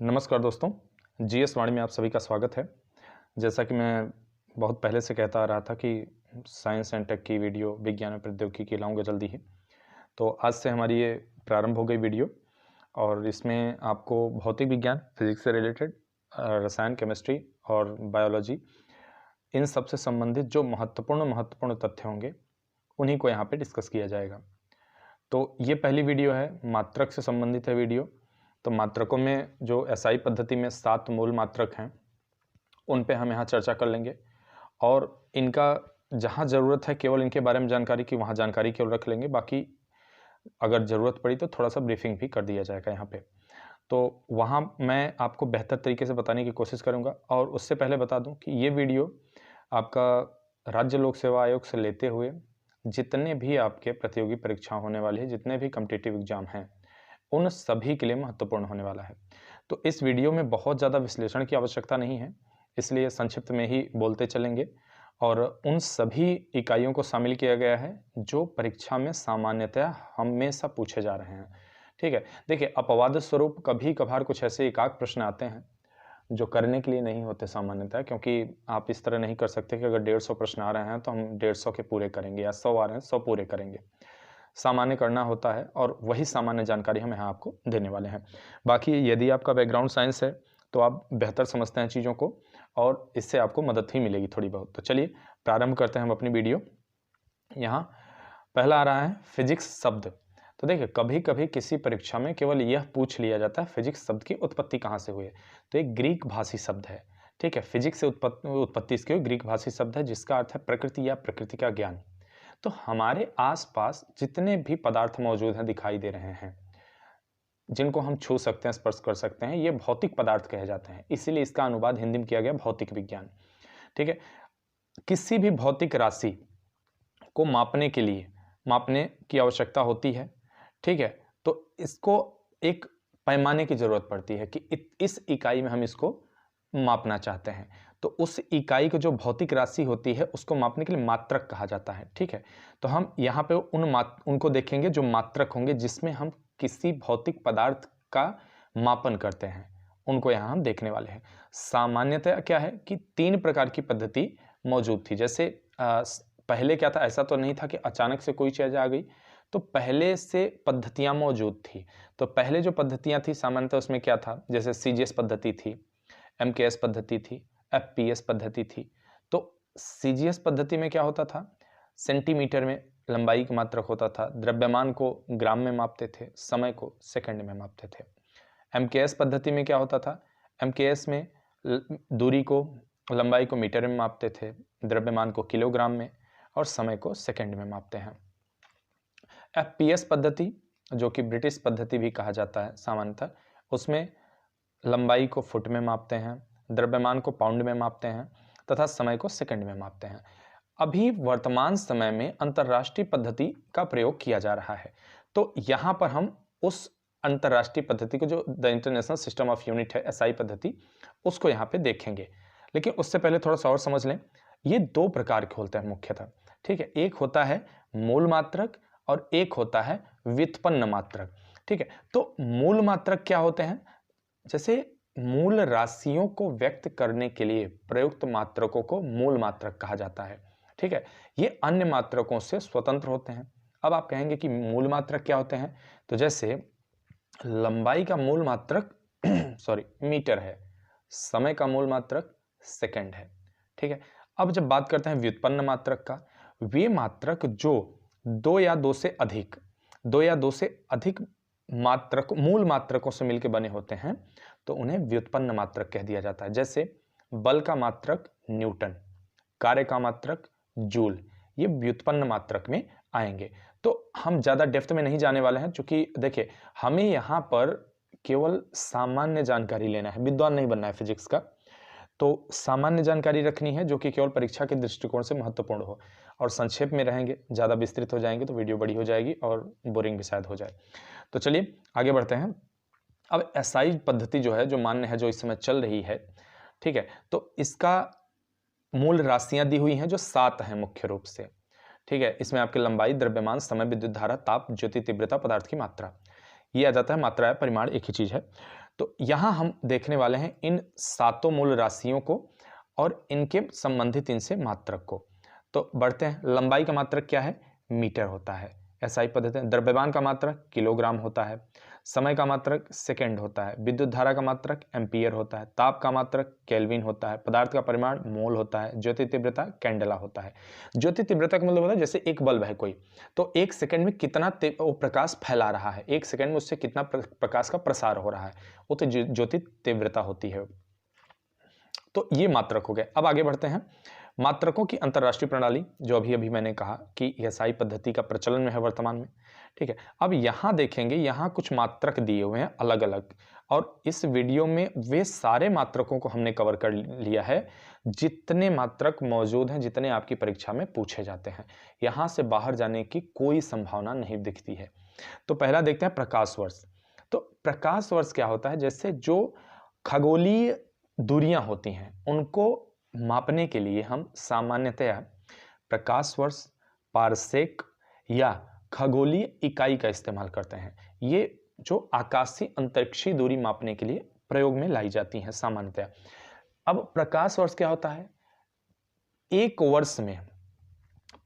नमस्कार दोस्तों, जीएस वाणी में आप सभी का स्वागत है। जैसा कि मैं बहुत पहले से कहता आ रहा था कि साइंस एंड टेक की वीडियो विज्ञान और प्रौद्योगिकी लाऊंगा जल्दी ही। तो आज से हमारी ये प्रारंभ हो गई वीडियो और इसमें आपको भौतिक विज्ञान, फिजिक्स से रिलेटेड, रसायन, केमिस्ट्री और बायोलॉजी, इन सब से संबंधित जो महत्वपूर्ण तथ्य होंगे उन्हीं को यहाँ पे डिस्कस किया जाएगा। तो ये पहली वीडियो है, मात्रक से संबंधित है वीडियो। तो मात्रकों में जो एसआई पद्धति में 7 मूल मात्रक हैं उन पे हम यहाँ चर्चा कर लेंगे और इनका जहाँ ज़रूरत है केवल इनके बारे में जानकारी की वहाँ जानकारी केवल रख लेंगे, बाकी अगर ज़रूरत पड़ी तो थोड़ा सा ब्रीफिंग भी कर दिया जाएगा यहाँ पे। तो वहाँ मैं आपको बेहतर तरीके से बताने की कोशिश करूँगा। और उससे पहले बता दूँ कि ये वीडियो आपका राज्य लोक सेवा आयोग से लेते हुए जितने भी आपके प्रतियोगी परीक्षा होने वाली है, जितने भी कॉम्पिटिटिव एग्जाम हैं, उन सभी के लिए महत्वपूर्ण होने वाला है। तो इस वीडियो में बहुत ज़्यादा विश्लेषण की आवश्यकता नहीं है, इसलिए संक्षिप्त में ही बोलते चलेंगे। और उन सभी इकाइयों को शामिल किया गया है जो परीक्षा में सामान्यतः हमेशा पूछे जा रहे हैं। ठीक है, देखिए अपवाद स्वरूप कभी कभार कुछ ऐसे एकाक प्रश्न आते हैं जो करने के लिए नहीं होते सामान्यतः, क्योंकि आप इस तरह नहीं कर सकते कि अगर 150 प्रश्न आ रहे हैं तो हम 150 के पूरे करेंगे, या 100 आ रहे हैं 100 पूरे करेंगे। सामान्य करना होता है और वही सामान्य जानकारी हम यहाँ आपको देने वाले हैं। बाकी यदि आपका बैकग्राउंड साइंस है तो आप बेहतर समझते हैं चीज़ों को और इससे आपको मदद ही मिलेगी थोड़ी बहुत। तो चलिए प्रारंभ करते हैं हम अपनी वीडियो। यहाँ पहला आ रहा है फिजिक्स शब्द। तो देखिए कभी कभी किसी परीक्षा में केवल यह पूछ लिया जाता है फिजिक्स शब्द की उत्पत्ति कहाँ से हुई है। तो एक ग्रीक भाषी शब्द है। ठीक है, फिजिक्स से उत्पत्ति इसकी ग्रीक भाषी शब्द है जिसका अर्थ है प्रकृति या प्रकृति का ज्ञान। तो हमारे आसपास जितने भी पदार्थ मौजूद हैं, दिखाई दे रहे हैं, जिनको हम छू सकते हैं, स्पर्श कर सकते हैं, ये भौतिक पदार्थ कहे जाते हैं। इसीलिए इसका अनुवाद हिंदी में किया गया भौतिक विज्ञान। ठीक है, किसी भी भौतिक राशि को मापने के लिए मापने की आवश्यकता होती है। ठीक है, तो इसको एक पैमाने की जरूरत पड़ती है कि इस इकाई में हम इसको मापना चाहते हैं। तो उस इकाई को जो भौतिक राशि होती है उसको मापने के लिए मात्रक कहा जाता है। ठीक है, तो हम यहाँ पे उनको देखेंगे जो मात्रक होंगे जिसमें हम किसी भौतिक पदार्थ का मापन करते हैं, उनको यहाँ हम देखने वाले हैं। सामान्यतः क्या है कि 3 प्रकार की पद्धति मौजूद थी। जैसे पहले क्या था, ऐसा तो नहीं था कि अचानक से कोई चीज़ आ गई, तो पहले से पद्धतियाँ मौजूद थी। तो पहले जो पद्धतियाँ थी सामान्यतः उसमें क्या था, जैसे सीजीएस पद्धति थी, एमकेएस पद्धति थी, एफपीएस पद्धति थी। तो सीजीएस पद्धति में क्या होता था, सेंटीमीटर में लंबाई की मात्रक होता था, द्रव्यमान को ग्राम में मापते थे, समय को सेकंड में मापते थे। एमकेएस पद्धति में क्या होता था, एमकेएस में दूरी को, लंबाई को मीटर में मापते थे, द्रव्यमान को किलोग्राम में और समय को सेकंड में मापते हैं। एफपीएस पद्धति, जो कि ब्रिटिश पद्धति भी कहा जाता है सामान्यतः, उसमें लंबाई को फुट में मापते हैं, द्रव्यमान को पाउंड में मापते हैं तथा समय को सेकंड में मापते हैं। अभी वर्तमान समय में अंतरराष्ट्रीय पद्धति का प्रयोग किया जा रहा है। तो यहाँ पर हम उस अंतरराष्ट्रीय पद्धति को, जो the international system of unit है, एसआई पद्धति, उसको यहाँ पे देखेंगे। लेकिन उससे पहले थोड़ा सा और समझ लें, ये 2 प्रकार के होते हैं मुख्यतः। ठीक है, एक होता है मूल मात्रक और एक होता है व्युत्पन्न मात्रक। ठीक है, तो मूल मात्रक क्या होते हैं, जैसे मूल राशियों को व्यक्त करने के लिए प्रयुक्त मात्रकों को मूल मात्रक कहा जाता है। ठीक है, ये अन्य मात्रकों से स्वतंत्र होते हैं। अब आप कहेंगे कि मूल मात्रक क्या होते हैं, तो जैसे लंबाई का मूल मात्रक मीटर है, समय का मूल मात्रक सेकंड है। ठीक है, अब जब बात करते हैं व्युत्पन्न मात्रक का, वे मात्रक जो 2 या 2 से अधिक मात्रक मूल मात्रकों से मिलकर बने होते हैं तो उन्हें व्युत्पन्न मात्रक कह दिया जाता है। जैसे बल का मात्रक न्यूटन, कार्य का मात्रक जूल, ये व्युत्पन्न मात्रक में आएंगे। तो हम ज़्यादा डेप्थ में नहीं जाने वाले हैं, क्योंकि देखिए हमें यहाँ पर केवल सामान्य जानकारी लेना है, विद्वान नहीं बनना है फिजिक्स का। तो सामान्य जानकारी रखनी है जो कि केवल परीक्षा के दृष्टिकोण से महत्वपूर्ण हो, और संक्षेप में रहेंगे, ज़्यादा विस्तृत हो जाएंगे तो वीडियो बड़ी हो जाएगी और बोरिंग भी शायद हो जाए। तो चलिए आगे बढ़ते हैं। अब एसआई पद्धति जो है, जो मान्य है, जो इस समय चल रही है, ठीक है, तो इसका मूल राशियां दी हुई हैं जो 7 हैं मुख्य रूप से। ठीक है, इसमें आपके लंबाई, द्रव्यमान, समय, विद्युत धारा, ताप, ज्योति तीव्रता, पदार्थ की मात्रा, ये आ जाता है। मात्रा है, परिमाण एक ही चीज है। तो यहाँ हम देखने वाले हैं इन सातों मूल राशियों को और इनके संबंधित इनसे मात्रक को। तो बढ़ते हैं। लंबाई का मात्रक क्या है? मीटर होता है, एसआई पद्धति। द्रव्यमान का मात्रक किलोग्राम होता है। समय का मात्रक सेकंड होता है। विद्युत धारा का मात्रक एम्पियर होता है। ताप का मात्रक केल्विन होता है। पदार्थ का परिमाण मोल होता है। ज्योति तीव्रता कैंडेला होता है। ज्योति तीव्रता का मतलब होता है जैसे एक बल्ब है कोई, तो एक सेकंड में कितना वो प्रकाश फैला रहा है, एक सेकंड में उससे कितना प्रकाश का प्रसार हो रहा है, वो तो ज्योति तीव्रता होती है। तो ये मात्रक हो गए। अब आगे बढ़ते हैं। मात्रकों की अंतरराष्ट्रीय प्रणाली, जो अभी अभी मैंने कहा कि एसआई पद्धति का प्रचलन में है वर्तमान में, ठीक है। अब यहाँ देखेंगे, यहाँ कुछ मात्रक दिए हुए हैं अलग अलग, और इस वीडियो में वे सारे मात्रकों को हमने कवर कर लिया है जितने मात्रक मौजूद हैं, जितने आपकी परीक्षा में पूछे जाते हैं। यहाँ से बाहर जाने की कोई संभावना नहीं दिखती है। तो पहला देखते हैं प्रकाश वर्ष। तो प्रकाश वर्ष क्या होता है? जैसे जो खगोलीय दूरियां होती हैं उनको मापने के लिए हम सामान्यतया प्रकाश वर्ष, पारसेक या खगोलीय इकाई का इस्तेमाल करते हैं। ये जो आकाशीय अंतरिक्षीय दूरी मापने के लिए प्रयोग में लाई जाती हैं सामान्यतया। अब प्रकाश वर्ष क्या होता है? एक वर्ष में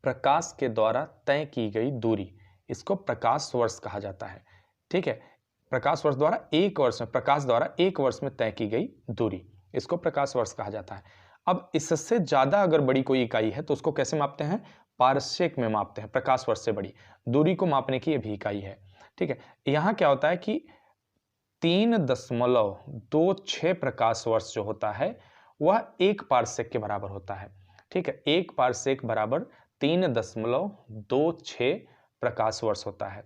प्रकाश के द्वारा तय की गई दूरी, इसको प्रकाश वर्ष कहा जाता है, ठीक है। प्रकाश वर्ष द्वारा एक वर्ष में, प्रकाश द्वारा एक वर्ष में तय की गई दूरी, इसको प्रकाश वर्ष कहा जाता है। अब इससे ज्यादा अगर बड़ी कोई इकाई है तो उसको कैसे मापते हैं? पारसेक में मापते हैं। प्रकाश वर्ष से बड़ी दूरी को मापने की यह भी इकाई है, ठीक है। यहाँ क्या होता है कि 3.26 प्रकाश वर्ष जो होता है वह एक पारसेक के बराबर होता है, ठीक है। एक पारसेक बराबर 3.26 प्रकाश वर्ष होता है।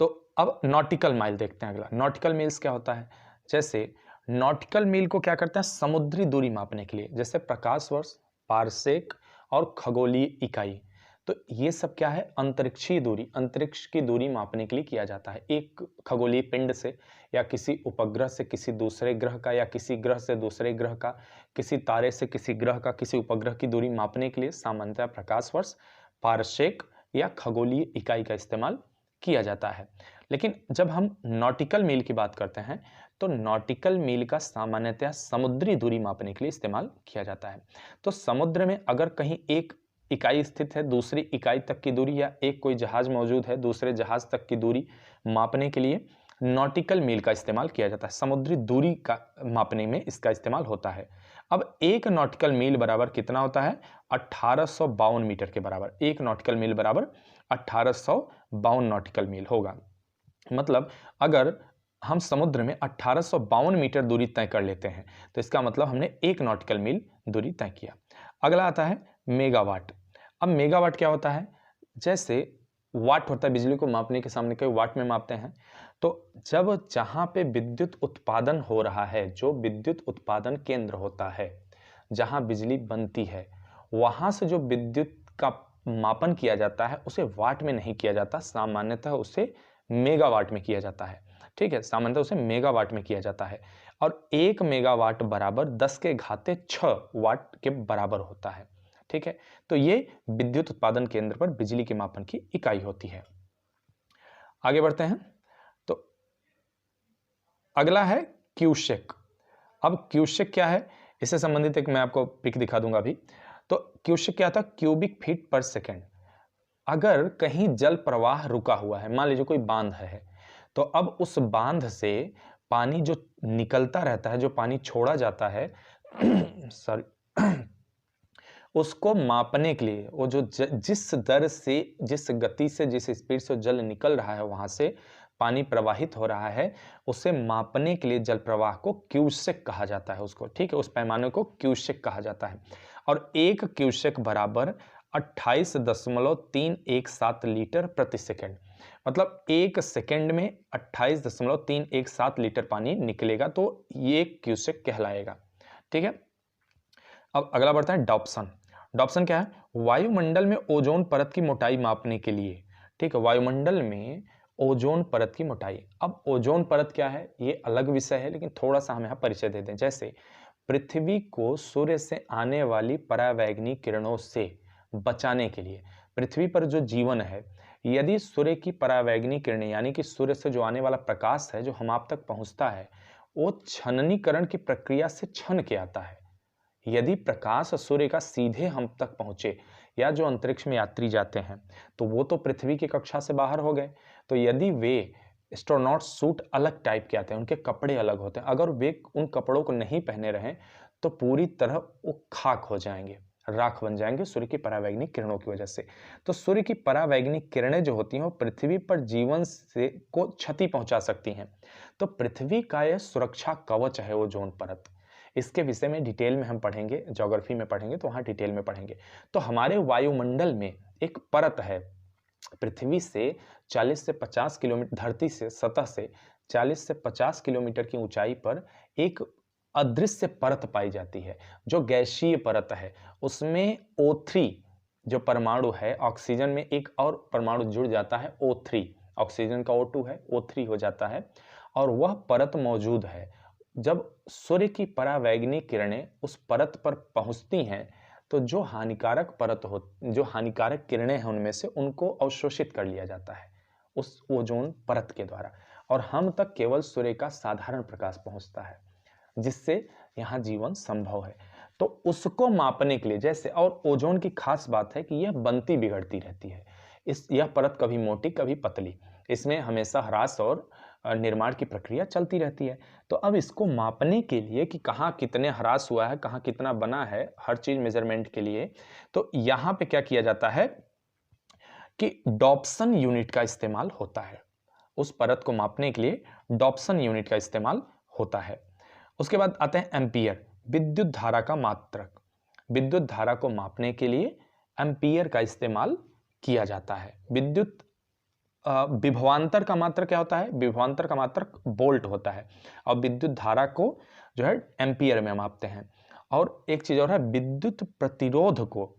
तो अब नॉटिकल माइल देखते हैं। अगला नॉटिकल मील्स क्या होता है? जैसे नॉटिकल मील को क्या करते हैं? समुद्री दूरी मापने के लिए, जैसे प्रकाश वर्ष, पारसेक और खगोलीय इकाई। तो ये सब क्या है? अंतरिक्षीय दूरी, अंतरिक्ष की दूरी मापने के लिए किया जाता है। एक खगोलीय पिंड से या किसी उपग्रह से किसी दूसरे ग्रह का, या किसी ग्रह से दूसरे ग्रह का, किसी तारे से किसी ग्रह का, किसी उपग्रह की दूरी मापने के लिए सामान्यतः प्रकाश वर्ष, पारसेक या खगोलीय इकाई का इस्तेमाल किया जाता है। लेकिन जब हम नॉटिकल मील की बात करते हैं तो नॉटिकल मील का सामान्यतः समुद्री दूरी मापने के लिए इस्तेमाल किया जाता है। तो समुद्र में अगर कहीं एक इकाई स्थित है, दूसरी इकाई तक की दूरी, या एक कोई जहाज मौजूद है, दूसरे जहाज तक की दूरी मापने के लिए नॉटिकल मील का इस्तेमाल किया जाता है। समुद्री दूरी का मापने में इसका इस्तेमाल होता है। अब एक नॉटिकल मील बराबर कितना होता है? 1852 मीटर के बराबर। एक नॉटिकल मील बराबर 1852 नॉटिकल मील होगा। मतलब अगर हम समुद्र में 1852 मीटर दूरी तय कर लेते हैं तो इसका मतलब हमने एक नॉटिकल मील दूरी तय किया। अगला आता है मेगावाट। अब मेगावाट क्या होता है? जैसे वाट होता है, बिजली को मापने के सामने कई वाट में मापते हैं। तो जब जहां पे विद्युत उत्पादन हो रहा है, जो विद्युत उत्पादन केंद्र होता है, जहां बिजली बनती है, वहां से जो विद्युत का मापन किया जाता है उसे वाट में नहीं किया जाता, सामान्यतः उसे मेगावाट में किया जाता है, ठीक है। सामान्यतः उसे मेगावाट में किया जाता है। और 1 मेगावाट बराबर 10⁶ वाट के बराबर होता है, ठीक है। तो ये विद्युत उत्पादन केंद्र पर बिजली के मापन की इकाई होती है। आगे बढ़ते हैं। तो अगला है क्यूसेक। अब क्यूसेक क्या है? इससे संबंधित एक मैं आपको पिक दिखा दूंगा अभी। तो क्यूसेक क्या था? क्यूबिक फीट पर सेकेंड। अगर कहीं जल प्रवाह रुका हुआ है, मान लीजिए कोई बांध है, तो अब उस बांध से पानी जो निकलता रहता है, जो पानी छोड़ा जाता है सॉरी उसको मापने के लिए, वो जो जिस दर से, जिस गति से, जिस स्पीड से जल निकल रहा है, वहां से पानी प्रवाहित हो रहा है, उसे मापने के लिए जल प्रवाह को क्यूसेक कहा जाता है उसको, ठीक है। उस पैमाने को क्यूसेक कहा जाता है। और एक क्यूसेक बराबर 28.317 लीटर प्रति सेकंड। मतलब एक सेकंड में 28.317 लीटर पानी निकलेगा, तो ये क्यूसेक कहलाएगा, ठीक है। अब अगला बढ़ता है डॉप्सन। डॉप्सन क्या है? वायुमंडल में ओजोन परत की मोटाई मापने के लिए, ठीक है। वायुमंडल में ओजोन परत की मोटाई। अब ओजोन परत क्या है ये अलग विषय है, लेकिन थोड़ा सा हम यहाँ परिचय दे दें। जैसे पृथ्वी को सूर्य से आने वाली परावैंगनी किरणों से बचाने के लिए, पृथ्वी पर जो जीवन है यदि सूर्य की परावैंगनी किरणें यानी कि सूर्य से जो आने वाला प्रकाश है जो हम आप तक पहुंचता है वो छननीकरण की प्रक्रिया से छन के आता है। यदि प्रकाश सूर्य का सीधे हम तक पहुंचे या जो अंतरिक्ष में यात्री जाते हैं तो वो तो पृथ्वी की कक्षा से बाहर हो गए। तो यदि वे एस्ट्रोनॉट सूट अलग टाइप के आते हैं, उनके कपड़े अलग होते हैं, अगर वे उन कपड़ों को नहीं पहने रहें तो पूरी तरह वो खाक हो जाएंगे, राख बन जाएंगे सूर्य की परावैंगनिक किरणों की वजह से। तो सूर्य की परावैंगनिक किरणें जो होती हैं वो पृथ्वी पर जीवन से को क्षति पहुंचा सकती हैं। तो पृथ्वी का यह सुरक्षा कवच है ओजोन परत। इसके विषय में डिटेल में हम पढ़ेंगे, ज्योग्राफी में पढ़ेंगे तो वहां डिटेल में पढ़ेंगे। तो हमारे वायुमंडल में एक परत है, पृथ्वी से 40 से 50 किलोमीटर, धरती से सतह से 40 से 50 किलोमीटर की ऊंचाई पर एक अदृश्य परत पाई जाती है जो गैसीय परत है। उसमें O3 जो परमाणु है, ऑक्सीजन में एक और परमाणु जुड़ जाता है O3, ऑक्सीजन का O2 है, O3 हो जाता है और वह परत मौजूद है। जब सूर्य की परावैंगनिक किरणें उस परत पर पहुंचती हैं तो जो हानिकारक किरणें हैं उनमें से उनको अवशोषित कर लिया जाता है उस ओजोन परत के द्वारा और हम तक केवल सूर्य का साधारण प्रकाश पहुंचता है जिससे यहाँ जीवन संभव है। तो उसको मापने के लिए जैसे, और ओजोन की खास बात है कि यह बनती बिगड़ती रहती है। यह परत कभी मोटी कभी पतली, इसमें हमेशा ह्रास और निर्माण की प्रक्रिया चलती रहती है। तो अब इसको मापने के लिए कि कहाँ कितने ह्रास हुआ है, कहाँ कितना बना है, हर चीज मेजरमेंट के लिए तो यहाँ पे क्या किया जाता है कि डॉप्सन यूनिट का इस्तेमाल होता है। उस परत को मापने के लिए डॉप्सन यूनिट का इस्तेमाल होता है। उसके बाद आते हैं एम्पियर, विद्युत धारा का मात्रक। विद्युत धारा को मापने के लिए एम्पियर का इस्तेमाल किया जाता है। विभवांतर का मात्रक क्या होता है? विभवांतर का मात्रक वोल्ट होता है और विद्युत धारा को जो है एम्पियर में मापते हैं। और एक चीज और है, विद्युत प्रतिरोध को,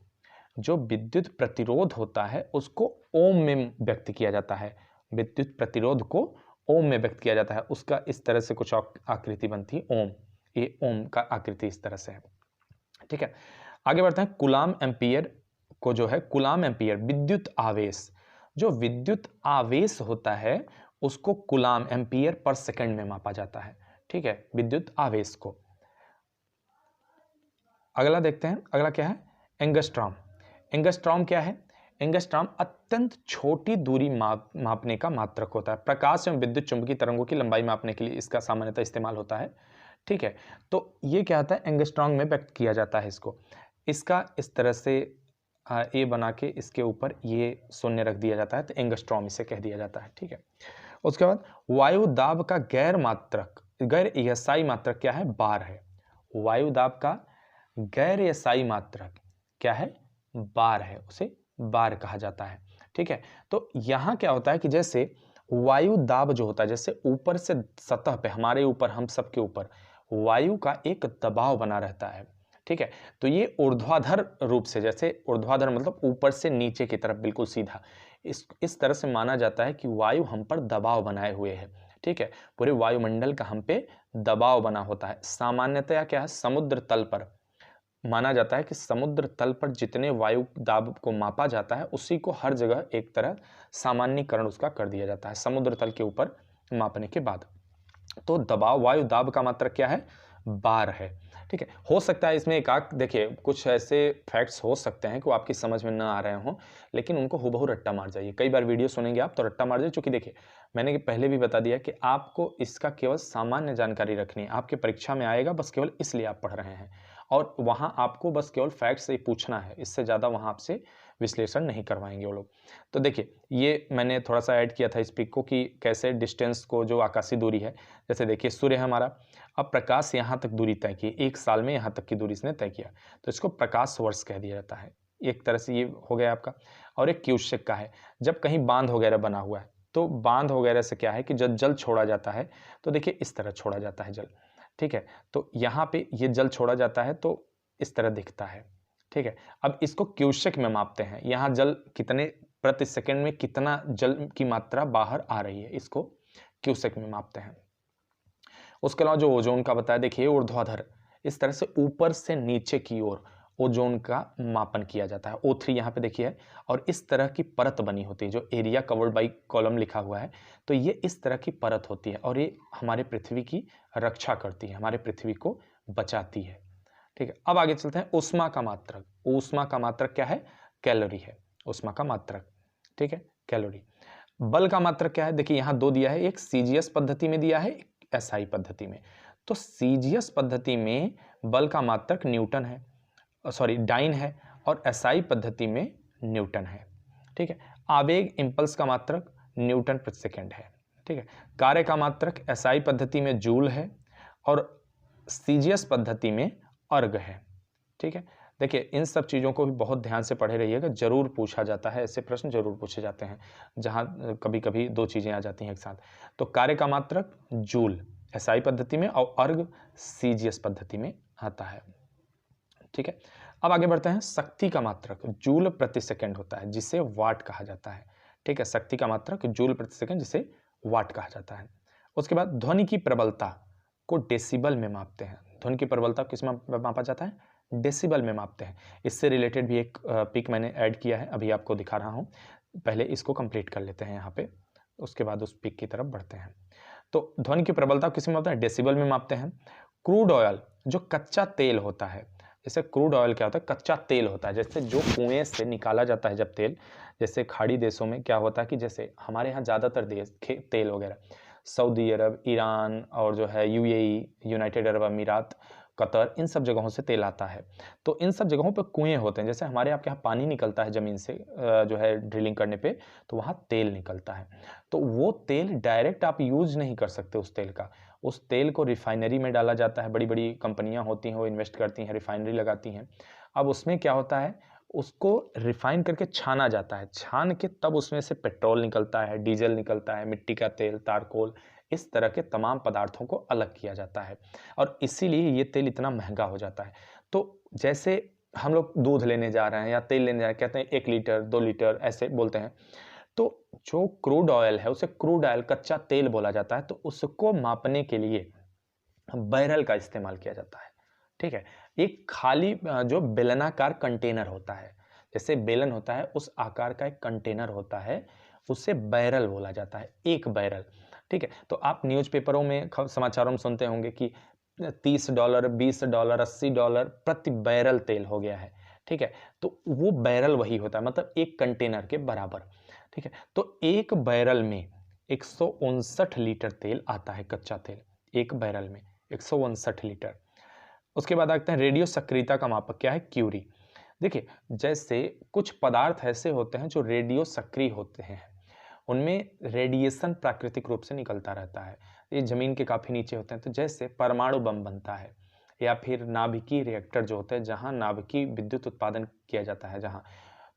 जो विद्युत प्रतिरोध होता है उसको ओम में व्यक्त किया जाता है। विद्युत प्रतिरोध को ओम में व्यक्त किया जाता है। उसका इस तरह से कुछ आकृति बनती है ओम, ये ओम का आकृति इस तरह से है। ठीक है, आगे बढ़ते हैं। कूलाम एम्पियर को जो है, कूलाम एम्पियर विद्युत आवेश, जो विद्युत आवेश होता है उसको कूलाम एम्पियर पर सेकंड में मापा जाता है। ठीक है, विद्युत आवेश को। अगला देखते हैं, अगला क्या है? एंगस्ट्रॉम। एंगस्ट्रॉम क्या है? एंगस्ट्रॉम अत्यंत छोटी दूरी मापने का मात्रक होता है। प्रकाश एवं विद्युत चुंबकीय तरंगों की लंबाई मापने के लिए इसका सामान्यतः इस्तेमाल होता है। ठीक है, तो ये क्या होता है? एंगस्ट्रॉम में व्यक्त किया जाता है इसको। इसका इस तरह से ए बना के इसके ऊपर ये शून्य रख दिया जाता है तो एंगस्ट्रॉम इसे कह दिया जाता है। ठीक है, उसके बाद वायु दाब का गैर एएसआई मात्रक क्या है? बार है। वायु दाब का गैर एएसआई मात्रक क्या है? बार है, उसे बार कहा जाता है। ठीक है, तो यहां क्या होता है कि जैसे वायु दाब जो होता है, जैसे ऊपर से सतह पे हमारे ऊपर, हम सबके ऊपर वायु का एक दबाव बना रहता है। ठीक है, तो ये ऊर्ध्वाधर रूप से, जैसे ऊर्ध्वाधर मतलब ऊपर से नीचे की तरफ बिल्कुल सीधा, इस तरह से माना जाता है कि वायु हम पर दबाव बनाए हुए है। ठीक है, पूरे वायुमंडल का हम पे दबाव बना होता है। सामान्यतया क्या है? समुद्र तल पर माना जाता है कि समुद्र तल पर जितने वायु दाब को मापा जाता है उसी को हर जगह एक तरह सामान्यीकरण उसका कर दिया जाता है समुद्र तल के ऊपर मापने के बाद। तो दबाव, वायु दाब का मात्रक क्या है? बार है। ठीक है, हो सकता है इसमें एक देखिए कुछ ऐसे फैक्ट्स हो सकते हैं कि वो आपकी समझ में ना आ रहे हों, लेकिन उनको हुबहू रट्टा मार जाइए। कई बार वीडियो सुनेंगे आप तो रट्टा मार जाइए, क्योंकि देखिए मैंने पहले भी बता दिया कि आपको इसका केवल सामान्य जानकारी रखनी है। आपके परीक्षा में आएगा बस केवल इसलिए आप पढ़ रहे हैं और वहां आपको बस केवल फैक्ट्स से ही पूछना है, इससे ज़्यादा वहां आपसे विश्लेषण नहीं करवाएंगे वो लोग। तो देखिए ये मैंने थोड़ा सा ऐड किया था इस पिक को कि कैसे डिस्टेंस को, जो आकाशीय दूरी है, जैसे देखिए सूर्य है हमारा, अब प्रकाश यहाँ तक दूरी तय की, एक साल में यहाँ तक की दूरी इसने तय किया, तो इसको प्रकाश वर्ष कह दिया जाता है। एक तरह से ये हो गया आपका। और एक क्यूसेक का है, जब कहीं बांध वगैरह बना हुआ है तो बांध वगैरह से क्या है कि जब जल छोड़ा जाता है तो देखिए इस तरह छोड़ा जाता है जल। ठीक है, तो यहाँ पे ये जल छोड़ा जाता है तो इस तरह दिखता है। ठीक है, अब इसको क्यूसेक में मापते हैं, यहाँ जल कितने प्रति सेकंड में कितना जल की मात्रा बाहर आ रही है, इसको क्यूसेक में मापते हैं। उसके अलावा जो ओजोन का बताया, देखिए ऊर्ध्वाधर, इस तरह से ऊपर से नीचे की ओर ओजोन का मापन किया जाता है। O3 यहाँ पे देखिए है, और इस तरह की परत बनी होती है, जो एरिया कवर्ड बाई कॉलम लिखा हुआ है, तो ये इस तरह की परत होती है और ये हमारे पृथ्वी की रक्षा करती है, हमारे पृथ्वी को बचाती है। ठीक है, अब आगे चलते हैं। ऊष्मा का मात्रक। ऊष्मा का मात्रक क्या है? कैलोरी है ऊष्मा का मात्रक। ठीक है, कैलोरी। बल का मात्रक क्या है? देखिए यहाँ दो दिया है, एक सीजीएस पद्धति में दिया है, एक एसआई पद्धति में। तो सीजीएस पद्धति में बल का मात्रक न्यूटन है, सॉरी डाइन है, और एसआई पद्धति में न्यूटन है। ठीक है, आवेग इंपल्स का मात्रक न्यूटन प्रति सेकंड है। ठीक है, कार्य का मात्रक एसआई पद्धति में जूल है और सीजीएस पद्धति में अर्ग है। ठीक है, देखिए इन सब चीज़ों को भी बहुत ध्यान से पढ़े रहिएगा, जरूर पूछा जाता है, ऐसे प्रश्न जरूर पूछे जाते हैं जहां कभी कभी दो चीज़ें आ जाती हैं एक साथ। तो कार्य का मात्रक जूल एसआई पद्धति में और अर्ग सीजीएस पद्धति में आता है। ठीक है, अब आगे बढ़ते हैं। शक्ति का मात्रक जूल प्रति सेकंड होता है, जिसे वाट कहा जाता है। ठीक है, शक्ति का मात्रक जूल प्रति सेकंड, जिसे वाट कहा जाता है। उसके बाद ध्वनि की प्रबलता को डेसिबल में मापते हैं। ध्वनि की प्रबलता किस में मापा जाता है? डेसिबल में मापते हैं। इससे रिलेटेड भी एक पिक मैंने ऐड किया है, अभी आपको दिखा रहा हूं। पहले इसको कंप्लीट कर लेते हैं यहाँ पे, उसके बाद उस पिक की तरफ बढ़ते हैं। तो ध्वनि की प्रबलता किस में मापते हैं? डेसिबल में मापते हैं। क्रूड ऑयल, जो कच्चा तेल होता है, जैसे क्रूड ऑयल क्या होता है? कच्चा तेल होता है, जैसे जो कुएं से निकाला जाता है जब तेल, जैसे खाड़ी देशों में क्या होता है कि जैसे हमारे यहाँ ज़्यादातर देश तेल वगैरह सऊदी अरब, ईरान और जो है यूएई, यूनाइटेड अरब अमीरात, कतर, इन सब जगहों से तेल आता है। तो इन सब जगहों पे कुएं होते हैं, जैसे हमारे आपके यहाँ पानी निकलता है ज़मीन से जो है ड्रिलिंग करने पे, तो वहाँ तेल निकलता है। तो वो तेल डायरेक्ट आप यूज नहीं कर सकते उस तेल का। उस तेल को रिफाइनरी में डाला जाता है, बड़ी बड़ी कंपनियां होती हैं वो इन्वेस्ट करती हैं, रिफाइनरी लगाती हैं। अब उसमें क्या होता है, उसको रिफाइन करके छाना जाता है, छान के तब उसमें से पेट्रोल निकलता है, डीजल निकलता है, मिट्टी का तेल, तारकोल, इस तरह के तमाम पदार्थों को अलग किया जाता है और इसीलिए ये तेल इतना महंगा हो जाता है। तो जैसे हम लोग दूध लेने जा रहे हैं या तेल लेने जा रहे हैं, कहते हैं 1 लीटर 2 लीटर ऐसे बोलते हैं, तो जो क्रूड ऑयल है उसे क्रूड ऑयल, कच्चा तेल बोला जाता है। तो उसको मापने के लिए बैरल का इस्तेमाल किया जाता है। ठीक है, एक खाली जो बेलनाकार कंटेनर होता है, जैसे बेलन होता है उस आकार का एक कंटेनर होता है, उसे बैरल बोला जाता है, एक बैरल। ठीक है, तो आप न्यूज़पेपरों में समाचारों में सुनते होंगे कि $30 $20 $80 प्रति बैरल तेल हो गया है। ठीक है, तो वो बैरल वही होता है, मतलब एक कंटेनर के बराबर। ठीक है, तो एक बैरल में 159 लीटर तेल आता है, कच्चा तेल, एक बैरल में 159 लीटर। उसके बाद आते हैं रेडियो सक्रियता का मापक क्या है? क्यूरी। देखिए जैसे कुछ पदार्थ ऐसे होते हैं जो रेडियो सक्रिय होते हैं, उनमें रेडिएशन प्राकृतिक रूप से निकलता रहता है, ये जमीन के काफी नीचे होते हैं। तो जैसे परमाणु बम बनता है या फिर नाभिकीय रिएक्टर जो होता है, जहां नाभिकीय विद्युत उत्पादन किया जाता है, जहां,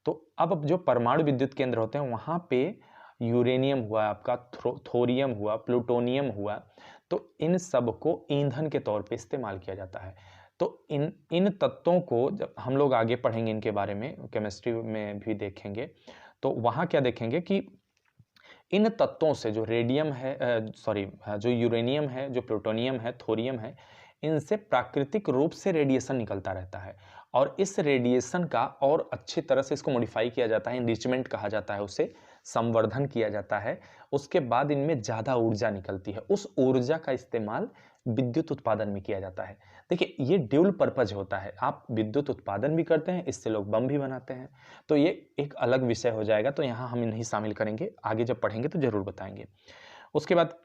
तो अब जो परमाणु विद्युत केंद्र होते हैं वहां पे यूरेनियम हुआ, आपका थोरियम हुआ, प्लूटोनियम हुआ, तो इन सब को ईंधन के तौर पे इस्तेमाल किया जाता है। तो इन तत्वों को जब हम लोग आगे पढ़ेंगे, इनके बारे में केमिस्ट्री में भी देखेंगे, तो वहां क्या देखेंगे कि इन तत्वों से जो रेडियम है, जो यूरेनियम है, जो प्लूटोनियम है, थोरियम है, इनसे प्राकृतिक रूप से रेडिएशन निकलता रहता है और इस रेडिएशन का और अच्छी तरह से इसको मॉडिफाई किया जाता है, इनरिचमेंट कहा जाता है, उसे संवर्धन किया जाता है। उसके बाद इनमें ज़्यादा ऊर्जा निकलती है, उस ऊर्जा का इस्तेमाल विद्युत उत्पादन में किया जाता है। देखिए ये ड्यूल पर्पज होता है, आप विद्युत उत्पादन भी करते हैं, इससे लोग बम भी बनाते हैं। तो ये एक अलग विषय हो जाएगा, तो यहाँ हम नहीं शामिल करेंगे, आगे जब पढ़ेंगे तो जरूर बताएंगे। उसके बाद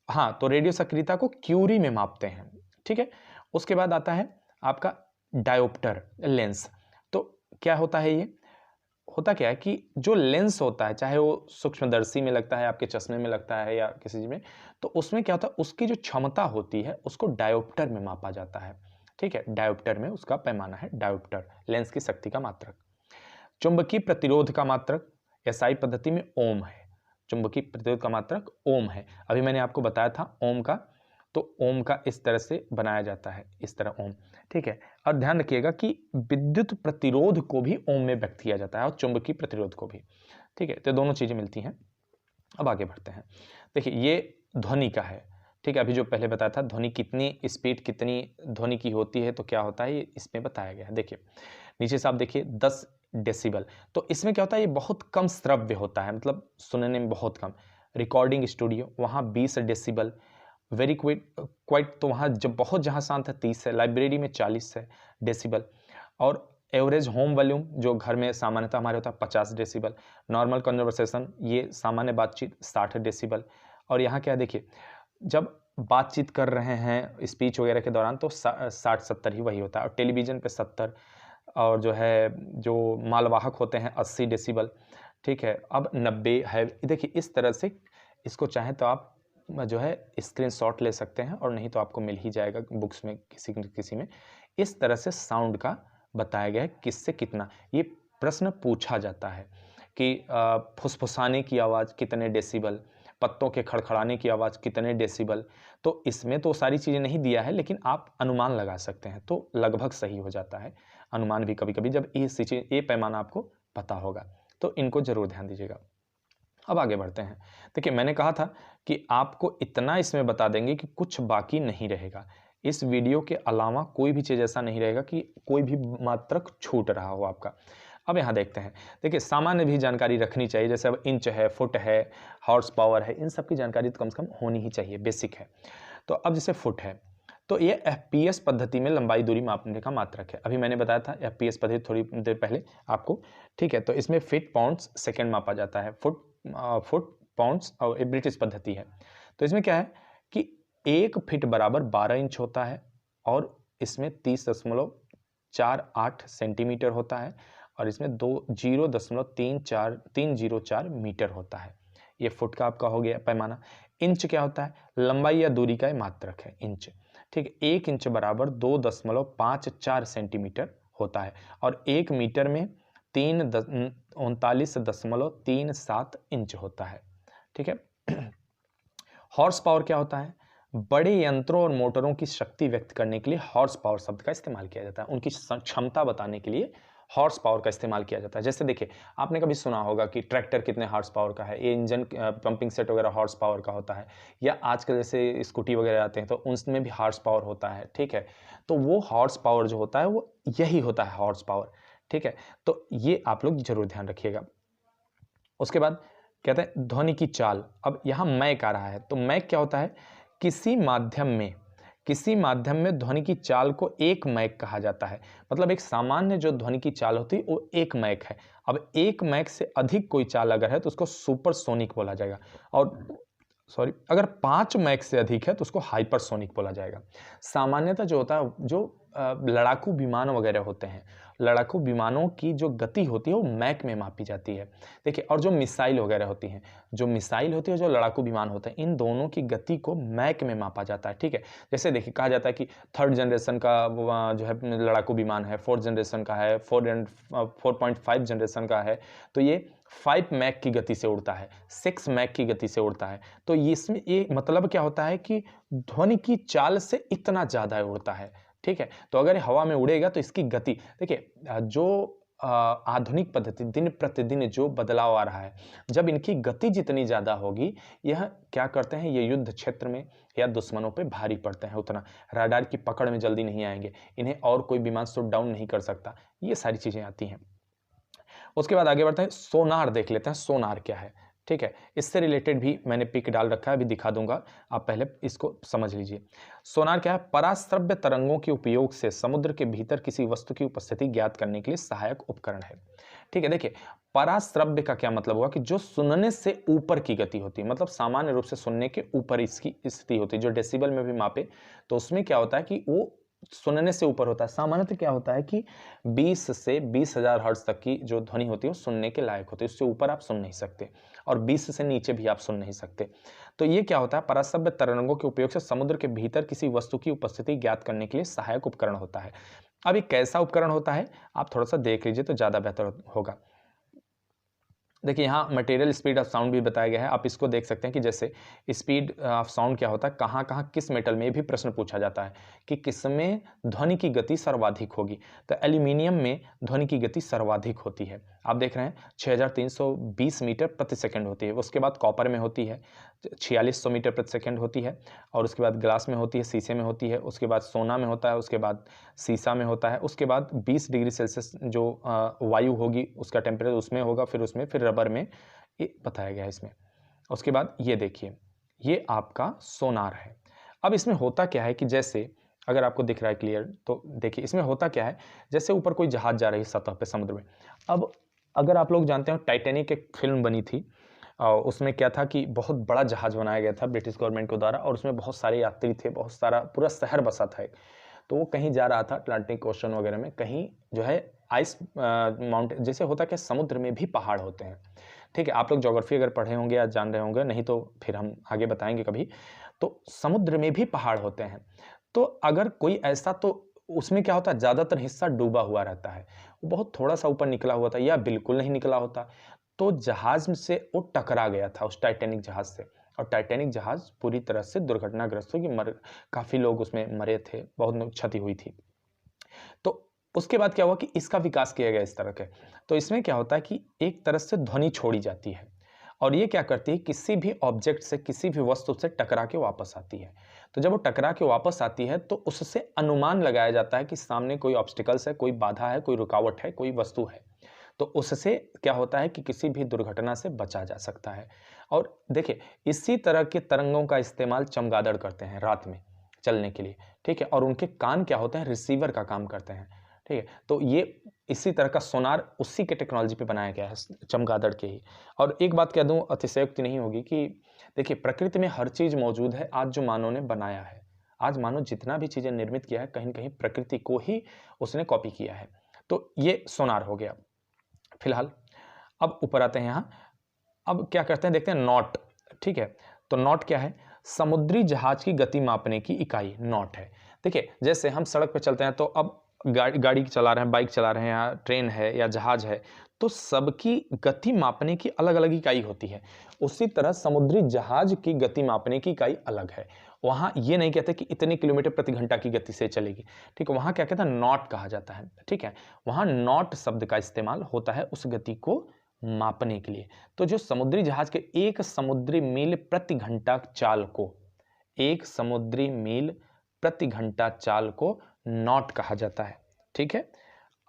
हाँ, तो रेडियो सक्रियता को क्यूरी में मापते हैं। ठीक है, उसके बाद आता है आपका डायोप्टर लेंस। तो क्या होता है, ये होता क्या है कि जो लेंस होता है, चाहे वो सूक्ष्मदर्शी में लगता है, आपके चश्मे में लगता है या किसी चीज में, तो उसमें क्या होता है, उसकी जो क्षमता होती है उसको डायोप्टर में मापा जाता है। ठीक है, डायोप्टर में उसका पैमाना है, डायोप्टर लेंस की शक्ति का मात्रक। चुंबकीय प्रतिरोध का मात्रक एसआई पद्धति में ओम है, चुंबकीय प्रतिरोध का मात्रक ओम है। अभी मैंने आपको बताया था ओम का, तो ओम का इस तरह से बनाया जाता है, इस तरह ओम। ठीक है, और ध्यान रखिएगा कि विद्युत प्रतिरोध को भी ओम में व्यक्त किया जाता है और चुंबकीय प्रतिरोध को भी। ठीक है, तो दोनों चीजें मिलती हैं। अब आगे बढ़ते हैं। देखिए ये ध्वनि का है, ठीक है, अभी जो पहले बताया था ध्वनि कितनी स्पीड कितनी ध्वनि की होती है तो क्या होता है, ये इसमें बताया गया है। देखिए नीचे से आप देखिए 10 डेसिबल, तो इसमें क्या होता है, ये बहुत कम श्रव्य होता है, मतलब सुनने में बहुत कम। रिकॉर्डिंग स्टूडियो वहाँ 20 डेसिबल, वेरी क्वाइट तो वहाँ जब बहुत जहाँ शांत है 30 है, लाइब्रेरी में 40 है डेसिबल, और एवरेज होम वॉल्यूम जो घर में सामान्यतः हमारे होता है 50 डेसिबल, नॉर्मल कन्वर्सेशन ये सामान्य बातचीत 60 डेसिबल। और यहाँ क्या है देखिए, जब बातचीत कर रहे हैं स्पीच वगैरह के दौरान तो 60-70 ही वही होता है, और टेलीविज़न पे 70, और जो है जो मालवाहक होते हैं 80 डेसिबल। ठीक है, अब 90 है। देखिए इस तरह से इसको चाहें तो आप जो है स्क्रीनशॉट ले सकते हैं, और नहीं तो आपको मिल ही जाएगा बुक्स में किसी में। इस तरह से साउंड का बताया गया है किससे कितना। ये प्रश्न पूछा जाता है कि फुसफुसाने की आवाज़ कितने डेसिबल, पत्तों के खड़खड़ाने की आवाज़ कितने डेसिबल। तो इसमें तो सारी चीज़ें नहीं दिया है, लेकिन आप अनुमान लगा सकते हैं, तो लगभग सही हो जाता है अनुमान भी कभी कभी, जब ये पैमाना आपको पता होगा। तो इनको जरूर ध्यान दीजिएगा। अब आगे बढ़ते हैं। देखिए मैंने कहा था कि आपको इतना इसमें बता देंगे कि कुछ बाकी नहीं रहेगा। इस वीडियो के अलावा कोई भी चीज़ ऐसा नहीं रहेगा कि कोई भी मात्रक छूट रहा हो आपका। अब यहाँ देखते हैं। देखिए सामान्य भी जानकारी रखनी चाहिए, जैसे अब इंच है, फुट है, हॉर्स पावर है, इन सब की जानकारी तो कम से कम होनी ही चाहिए, बेसिक है। तो अब जैसे फुट है, तो ये एफपीएस पद्धति में लंबाई दूरी मापने का मात्रक है। अभी मैंने बताया था एफपीएस पद्धति थोड़ी देर पहले आपको। ठीक है, तो इसमें फीट पाउंड्स सेकेंड मापा जाता है, फुट पाउंड्स, और ये ब्रिटिश पद्धति है। तो इसमें क्या है कि 1 फीट बराबर 12 इंच होता है, और इसमें 30.48 सेंटीमीटर होता है, और इसमें 0.304 मीटर होता है। ये फुट का आपका हो गया पैमाना। इंच क्या होता है, लंबाई या दूरी का मात्रक है इंच। ठीक है, 1 इंच बराबर 2.54 सेंटीमीटर होता है, और 1 मीटर में 39.37 इंच होता है। ठीक है, हॉर्स पावर क्या होता है, बड़े यंत्रों और मोटरों की शक्ति व्यक्त करने के लिए हॉर्स पावर शब्द का इस्तेमाल किया जाता है। उनकी क्षमता बताने के लिए हॉर्स पावर का इस्तेमाल किया जाता है। जैसे देखिए आपने कभी सुना होगा कि ट्रैक्टर कितने हॉर्स पावर का है, ये इंजन पंपिंग सेट वगैरह हॉर्स पावर का होता है, या आजकल जैसे स्कूटी वगैरह आते हैं तो उनमें भी हॉर्स पावर होता है। ठीक है, तो वो हॉर्स पावर जो होता है वो यही होता है, हॉर्स पावर। ठीक है, तो ये आप लोग जरूर ध्यान रखिएगा। उसके बाद कहते हैं ध्वनि की चाल। अब यहाँ मैक आ रहा है, तो मैक क्या होता है, किसी माध्यम में ध्वनि की चाल को एक मैक कहा जाता है। मतलब एक सामान्य जो ध्वनि की चाल होती है वो एक मैक है। अब एक मैक से अधिक कोई चाल अगर है तो उसको सुपरसोनिक बोला जाएगा, और अगर 5 मैक से अधिक है तो उसको हाइपरसोनिक बोला जाएगा। सामान्यतः जो होता है, जो लड़ाकू विमान वगैरह होते हैं, लड़ाकू विमानों की जो गति होती है वो मैक में मापी जाती है। देखिए, और जो मिसाइल वगैरह होती हैं, जो लड़ाकू विमान होते हैं, इन दोनों की गति को मैक में मापा जाता है। ठीक है, जैसे देखिए कहा जाता है कि 3rd जनरेशन का जो है लड़ाकू विमान है, 4th जनरेशन का है, 4.5 जनरेशन का है, तो ये 5 मैक की गति से उड़ता है, 6 मैक की गति से उड़ता है। तो इसमें ये मतलब क्या होता है कि ध्वनि की चाल से इतना ज़्यादा उड़ता है। ठीक है, तो अगर हवा में उड़ेगा तो इसकी गति देखिए, जो आधुनिक पद्धति दिन प्रतिदिन जो बदलाव आ रहा है, जब इनकी गति जितनी ज़्यादा होगी, यह क्या करते हैं, ये युद्ध क्षेत्र में या दुश्मनों पे भारी पड़ते हैं, उतना राडार की पकड़ में जल्दी नहीं आएंगे, इन्हें और कोई विमान शूट डाउन नहीं कर सकता। ये सारी चीज़ें आती हैं। उसके बाद आगे बढ़ते हैं, सोनार देख लेते हैं, सोनार क्या है। ठीक है, इससे रिलेटेड भी मैंने पिक डाल रखा है, अभी दिखा दूंगा, आप पहले इसको समझ लीजिए। सोनार क्या है, पराश्रव्य तरंगों के उपयोग से समुद्र के भीतर किसी वस्तु की उपस्थिति ज्ञात करने के लिए सहायक उपकरण है। ठीक है, देखिए पराश्रव्य का क्या मतलब हुआ कि जो सुनने से ऊपर की गति होती है, मतलब सामान्य रूप से सुनने के ऊपर इसकी स्थिति होती है, जो डेसिबल में भी मापे तो उसमें क्या होता है कि वो सुनने से ऊपर होता है। सामान्यतः क्या होता है कि 20 से 20,000 हर्ट्ज तक की जो ध्वनि होती है वो सुनने के लायक होती है, उससे ऊपर आप सुन नहीं सकते, और 20 से नीचे भी आप सुन नहीं सकते। तो ये क्या होता है, पराश्रव्य तरंगों के उपयोग से समुद्र के भीतर किसी वस्तु की उपस्थिति ज्ञात करने के लिए सहायक उपकरण होता है। अब ये कैसा उपकरण होता है, आप थोड़ा सा देख लीजिए तो ज़्यादा बेहतर होगा। देखिए यहाँ मटेरियल स्पीड ऑफ साउंड भी बताया गया है। आप इसको देख सकते हैं कि जैसे स्पीड ऑफ साउंड क्या होता है, कहाँ कहाँ किस मेटल में भी प्रश्न पूछा जाता है कि किसमें ध्वनि की गति सर्वाधिक होगी। तो एल्यूमिनियम में ध्वनि की गति सर्वाधिक होती है। आप देख रहे हैं 6320 मीटर प्रति सेकंड होती है। उसके बाद कॉपर में होती है 4600 मीटर प्रति सेकंड होती है, और उसके बाद ग्लास में होती है, शीशे में होती है, उसके बाद सोना में होता है, उसके बाद शीशा में होता है, उसके बाद 20 डिग्री सेल्सियस जो वायु होगी उसका टेम्परेचर उसमें होगा, फिर रबर में ये बताया गया है इसमें। उसके बाद ये देखिए, ये आपका सोनार है। अब इसमें होता क्या है कि जैसे अगर आपको दिख रहा है क्लियर तो देखिए इसमें होता क्या है, जैसे ऊपर कोई जहाज जा रही है सतह पे समुद्र में। अब अगर आप लोग जानते हो टाइटैनिक एक फिल्म बनी थी, उसमें क्या था कि बहुत बड़ा जहाज बनाया गया था ब्रिटिश गवर्नमेंट के द्वारा, और उसमें बहुत सारे यात्री थे, बहुत सारा पूरा शहर बसा था। तो वो कहीं जा रहा था अटलांटिक ओशन वगैरह में, कहीं जो है आइस माउंटेन जैसे होता है कि समुद्र में भी पहाड़ होते हैं। ठीक है, आप लोग ज्योग्राफी अगर पढ़े होंगे या जान रहे होंगे, नहीं तो फिर हम आगे बताएंगे कभी। तो समुद्र में भी पहाड़ होते हैं। तो अगर कोई ऐसा, तो उसमें क्या होता है, ज़्यादातर हिस्सा डूबा हुआ रहता है, वो बहुत थोड़ा सा ऊपर निकला हुआ था या बिल्कुल नहीं निकला होता। तो जहाज से वो टकरा गया था उस टाइटैनिक जहाज से, और टाइटैनिक जहाज पूरी तरह से दुर्घटनाग्रस्त हो गई, काफ़ी लोग उसमें मरे थे, बहुत क्षति हुई थी। तो उसके बाद क्या हुआ कि इसका विकास किया गया इस तरह के। तो इसमें क्या होता है कि एक तरह से ध्वनि छोड़ी जाती है, और ये क्या करती है, किसी भी ऑब्जेक्ट से, किसी भी वस्तु से टकरा के वापस आती है। तो जब वो टकरा के वापस आती है तो उससे अनुमान लगाया जाता है कि सामने कोई ऑब्स्टिकल्स है, कोई बाधा है, कोई रुकावट है, कोई वस्तु है। तो उससे क्या होता है कि किसी भी दुर्घटना से बचा जा सकता है। और देखिए इसी तरह के तरंगों का इस्तेमाल चमगादड़ करते हैं रात में चलने के लिए। ठीक है, और उनके कान क्या होते हैं, रिसीवर का काम करते हैं। ठीक है, तो ये इसी तरह का सोनार उसी के टेक्नोलॉजी पे बनाया गया है, चमगादड़ के ही। और एक बात कह दूं, अतिशयोक्ति नहीं होगी कि देखिए प्रकृति में हर चीज मौजूद है। आज जो मानव ने बनाया है, आज मानव जितना भी चीजें निर्मित किया है, कहीं न कहीं प्रकृति को ही उसने कॉपी किया है। तो ये सोनार हो गया फिलहाल। अब ऊपर आते हैं यहाँ। अब क्या करते हैं, देखते हैं नॉट। ठीक है, तो नॉट क्या है, समुद्री जहाज की गति मापने की इकाई नॉट है। देखिए जैसे हम सड़क पर चलते हैं, तो अब गाड़ी चला रहे हैं, बाइक चला रहे हैं, या ट्रेन है या जहाज है, तो सबकी गति मापने की अलग अलग इकाई होती है। उसी तरह समुद्री जहाज की गति मापने की इकाई अलग है। वहाँ ये नहीं कहते कि इतने किलोमीटर प्रति घंटा की गति से चलेगी। ठीक है, वहाँ क्या कहता है, नॉट कहा जाता है। ठीक है, वहाँ नॉट शब्द का इस्तेमाल होता है उस गति को मापने के लिए। तो जो समुद्री जहाज के एक समुद्री मील प्रति घंटा चाल को, एक समुद्री मील प्रति घंटा चाल को नॉट कहा जाता है। ठीक है,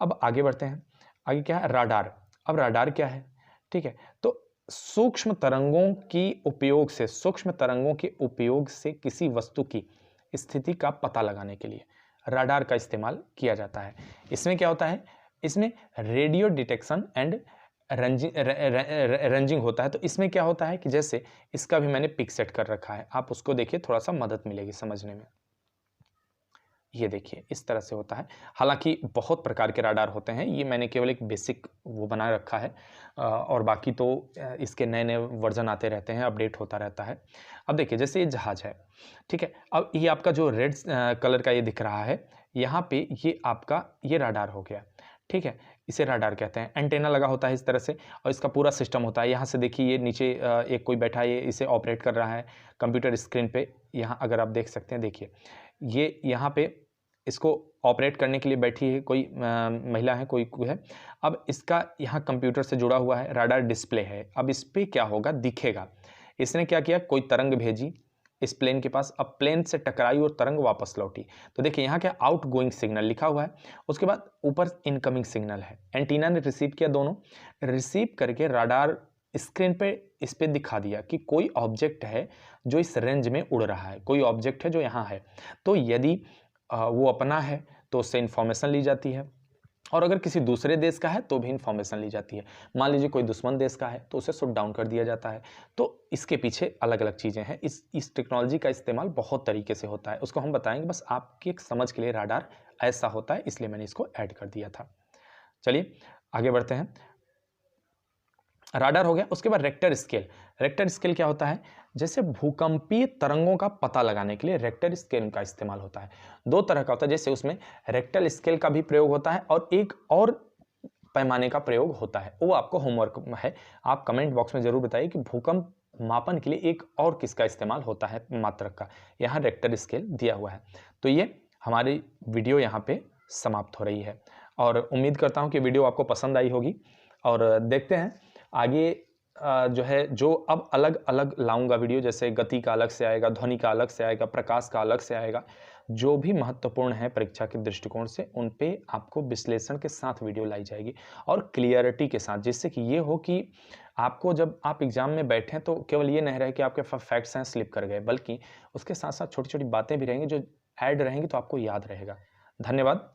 अब आगे बढ़ते हैं। आगे क्या है, राडार। अब राडार क्या है, ठीक है, तो सूक्ष्म तरंगों के उपयोग से किसी वस्तु की स्थिति का पता लगाने के लिए राडार का इस्तेमाल किया जाता है। इसमें क्या होता है, इसमें रेडियो डिटेक्शन एंड रेंजिंग होता है। तो इसमें क्या होता है कि जैसे इसका भी मैंने पिक सेट कर रखा है, आप उसको देखिए, थोड़ा सा मदद मिलेगी समझने में। ये देखिए इस तरह से होता है। हालांकि बहुत प्रकार के राडार होते हैं, ये मैंने केवल एक बेसिक वो बना रखा है, और बाकी तो इसके नए नए वर्जन आते रहते हैं, अपडेट होता रहता है। अब देखिए जैसे ये जहाज है, ठीक है, अब ये आपका जो रेड कलर का ये दिख रहा है, यहाँ पे ये आपका ये राडार हो गया। ठीक है, इसे राडार कहते हैं। एंटेना लगा होता है इस तरह से, और इसका पूरा सिस्टम होता है। यहाँ से देखिए ये नीचे एक कोई बैठा है, ये इसे ऑपरेट कर रहा है कंप्यूटर स्क्रीन पे। यहाँ अगर आप देख सकते हैं, देखिए ये यहाँ पे इसको ऑपरेट करने के लिए बैठी है कोई महिला है, कोई है। अब इसका यहाँ कंप्यूटर से जुड़ा हुआ है, राडार डिस्प्ले है। अब इस पर क्या होगा, दिखेगा। इसने क्या किया, कोई तरंग भेजी इस प्लेन के पास, अब प्लेन से टकराई और तरंग वापस लौटी। तो देखिए यहाँ क्या आउट गोइंग सिग्नल लिखा हुआ है, उसके बाद ऊपर इनकमिंग सिग्नल है। एंटीना ने रिसीव किया, दोनों रिसीव करके राडार स्क्रीन पे इस पे दिखा दिया कि कोई ऑब्जेक्ट है जो इस रेंज में उड़ रहा है, कोई ऑब्जेक्ट है जो यहाँ है। तो यदि वो अपना है तो उससे इंफॉर्मेशन ली जाती है, और अगर किसी दूसरे देश का है तो भी इंफॉर्मेशन ली जाती है। मान लीजिए कोई दुश्मन देश का है तो उसे शूट डाउन कर दिया जाता है। तो इसके पीछे अलग अलग चीज़ें हैं। इस टेक्नोलॉजी का इस्तेमाल बहुत तरीके से होता है, उसको हम बताएंगे, बस आपकी एक समझ के लिए राडार ऐसा होता है, इसलिए मैंने इसको ऐड कर दिया था। चलिए आगे बढ़ते हैं। राडार हो गया, उसके बाद रेक्टर स्केल। रेक्टर स्केल क्या होता है, जैसे भूकंपीय तरंगों का पता लगाने के लिए रेक्टर स्केल का इस्तेमाल होता है। दो तरह का होता है, जैसे उसमें रेक्टर स्केल का भी प्रयोग होता है, और एक और पैमाने का प्रयोग होता है, वो आपको होमवर्क है। आप कमेंट बॉक्स में ज़रूर बताइए कि भूकंप मापन के लिए एक और किसका इस्तेमाल होता है मात्रक का। यहाँ रेक्टर स्केल दिया हुआ है। तो ये हमारी वीडियो यहाँ पे समाप्त हो रही है और उम्मीद करता हूँ कि वीडियो आपको पसंद आई होगी। और देखते हैं आगे जो है, जो अब अलग अलग लाऊंगा वीडियो, जैसे गति का अलग से आएगा, ध्वनि का अलग से आएगा, प्रकाश का अलग से आएगा। जो भी महत्वपूर्ण है परीक्षा के दृष्टिकोण से, उन पे आपको विश्लेषण के साथ वीडियो लाई जाएगी और क्लियरिटी के साथ, जिससे कि ये हो कि आपको जब आप एग्जाम में बैठें तो केवल ये नहीं रहे कि आपके फैक्ट्स हैं स्लिप कर गए, बल्कि उसके साथ साथ छोटी छोटी बातें भी रहेंगी जो ऐड रहेंगी, तो आपको याद रहेगा। धन्यवाद।